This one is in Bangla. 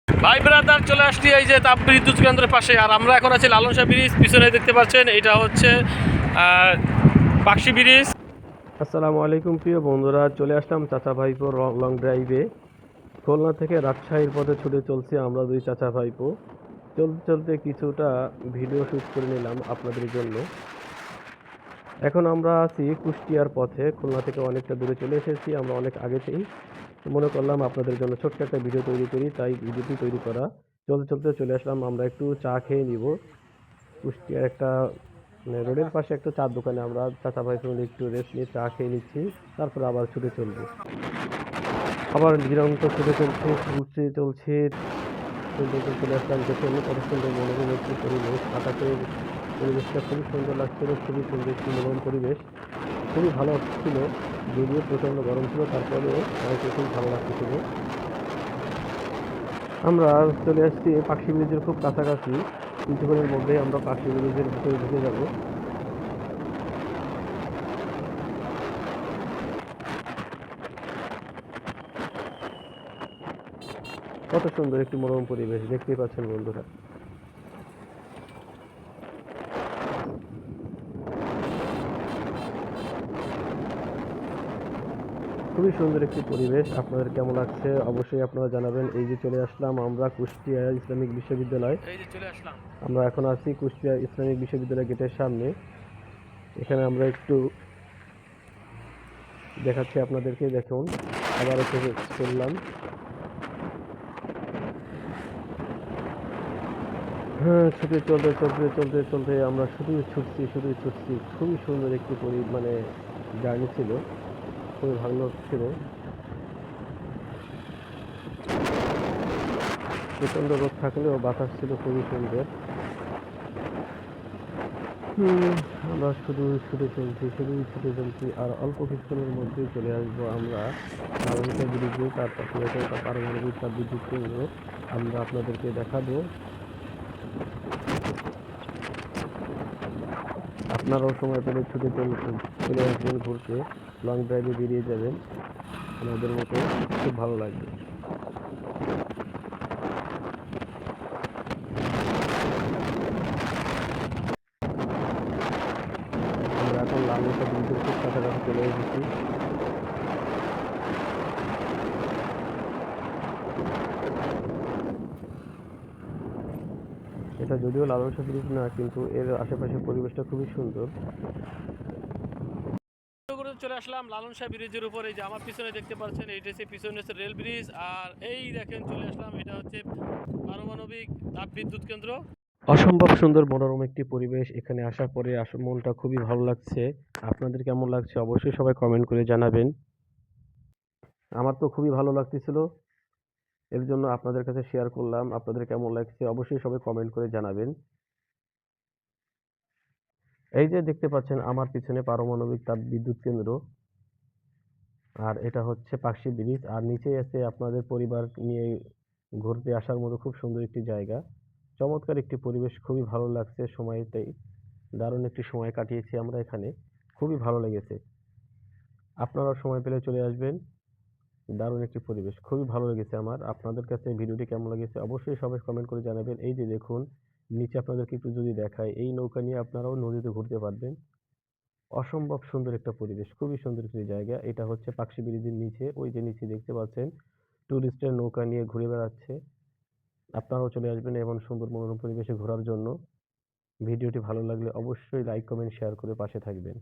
ভাই ব্রাদার চলে আসছি এই যে তাপ বিদ্যুৎ কেন্দ্রের পাশে। আর আমরা এখন আছি লালন শাহ ব্রিজ, পিছনে দেখতে পাচ্ছেন এটা হচ্ছে পাকশি ব্রিজ। আসসালামু আলাইকুম প্রিয় বন্ধুরা, চলে আসলাম চাচা ভাইপো লং ড্রাইভে। খুলনা থেকে রাজশাহীর পথে ছুটে চলছি আমরা দুই চাচা ভাইপো। চলতে চলতে কিছুটা ভিডিও শ্যুট করে নিলাম আপনাদের জন্য। এখন আমরা আছি কুষ্টিয়ার পথে, খুলনা থেকে অনেকটা দূরে চলে এসেছি আমরা অনেক আগেতেই। মনে করলাম আপনাদের জন্য ছোট্ট একটা ভিডিও তৈরি করি, তাই ভিডিওটি তৈরি করা। চলতে চলতে চলে আসলাম আমরা একটু চা খেয়ে নিব কুষ্টিয়ার একটা রোডের পাশে একটা চার দোকানে। আমরা চাচা ভাই মিলে একটু রেস্ট নিয়ে চা খেয়ে নিচ্ছি, তারপর আবার ছুটে চলবো। আবার নিরন্ত ছুটে চলছে চলছে চলছে চলতে চলে আসলাম। দেখুন কত সুন্দর মনোরম একটি পরিবেশ, আকাশের পরিবেশটা খুবই সুন্দর লাগছিল, খুবই সুন্দর একটি মনোরম পরিবেশ, খুবই ভালো ছিল। যদিও প্রচণ্ড গরম ছিল, তারপরেও আমাকে খুব ভালো লাগতেছিল। আমরা চলে আসছি পাকশি ব্রিজের খুব কাছাকাছি, কিছুক্ষণের মধ্যেই আমরা পাকশি ব্রিজের ভিতরে ঢুকে যাব। কত সুন্দর একটি মনোরম পরিবেশ দেখতেই পাচ্ছেন বন্ধুরা। খুবই সুন্দর একটি পরিবেশ, আপনাদের কেমন লাগছে অবশ্যই আপনারা জানাবেন। এই যে চলে আসলাম আমরা কুষ্টিয়া ইসলামিক বিশ্ববিদ্যালয়। এই যে চলে আসলাম, আমরা এখন আছি কুষ্টিয়া ইসলামিক বিশ্ববিদ্যালয় গেটের সামনে। এখানে আমরা একটু দেখাচ্ছি আপনাদেরকে, দেখুন আবার এসে চললাম। হ্যাঁ, ছুটে চলতে চলতে চলতে চলতে আমরা শুধুই ছুটছি শুধুই ছুটছি। খুবই সুন্দর একটি জার্নি ছিল, খুবই ভালো ছিল। প্রচণ্ড রোদ থাকলেও বাতাস ছিল খুবই সুন্দর। আমরা শুধু ছুটে চলছি শুধুই ছুটে চলছি, আর অল্প কিছুক্ষণের মধ্যেই চলে আসবো আমরা নারায়ণগঞ্জ ব্রিজে। তার পাশে আছে একটা পারমাণবিক তাপবিদ্যুৎ কেন্দ্র, আমরা আপনাদেরকে দেখাবো। আপনারাও সময় পেলে ছুটে চলে আসবেন ঘুরতে, লং ড্রাইভে বেরিয়ে যাবেন আমাদের মতো, খুব ভালো লাগবে। আমরা এখন লালনশা ব্রিজের খুব কাছাকাছি চলে এসেছি। এটা যদিও লালনশা ব্রিজ না, কিন্তু এর আশেপাশের পরিবেশটা খুবই সুন্দর। চলে আসলাম লালন শাহ ব্রিজের উপর। এই যে আমার পিছনে দেখতে পাচ্ছেন এইটা হচ্ছে পিছনে হচ্ছে রেল ব্রিজ, আর এই দেখেন চলে আসলাম এটা হচ্ছে পারমাণবিক তাপ বিদ্যুৎ কেন্দ্র। অসম্ভব সুন্দর মনোরম একটি পরিবেশ, এখানে আসার পরে মনটা খুবই ভালো লাগছে। আপনাদের কেমন লাগছে অবশ্যই সবাই কমেন্ট করে জানাবেন। আমার তো খুবই ভালো লাগতেছিল, এর জন্য আপনাদের কাছে শেয়ার করলাম। আপনাদের কেমন লাগছে অবশ্যই সবাই কমেন্ট করে জানাবেন। এই যে দেখতে পাচ্ছেন আমার পিছনে পারমাণবিক তাপ বিদ্যুৎ কেন্দ্র, আর এটা হচ্ছে পাকশি ব্রিজ, আর নিচেই আছে আপনাদের পরিবার নিয়ে ঘুরতে আসার মতো খুব সুন্দর একটি জায়গা। চমৎকার একটি পরিবেশ, খুবই ভালো লাগছে সময়টাই, দারুণ একটি সময় কাটিয়েছি আমরা এখানে, খুবই ভালো লেগেছে। আপনারাও সময় পেলে চলে আসবেন, দারুণ একটি পরিবেশ, খুবই ভালো লেগেছে আমার। আপনাদের কাছে ভিডিওটি কেমন লেগেছে অবশ্যই সবাই কমেন্ট করে জানাবেন। এই যে দেখুন নিচে আপনাদেরকে একটু যদি দেখায়, এই নৌকা নিয়ে আপনারাও নদীতে ঘুরতে পারবেন। অসম্ভব সুন্দর একটা পরিবেশ, খুবই সুন্দর একটি জায়গা। এটা হচ্ছে পাকশি ব্রিজের নিচে, ওই যে নিচে দেখতে পাচ্ছেন টুরিস্টের নৌকা নিয়ে ঘুরে বেড়াচ্ছে। আপনারাও চলে আসবেন এমন সুন্দর মনোরম পরিবেশে ঘোরার জন্য। ভিডিওটি ভালো লাগলে অবশ্যই লাইক কমেন্ট শেয়ার করে পাশে থাকবেন।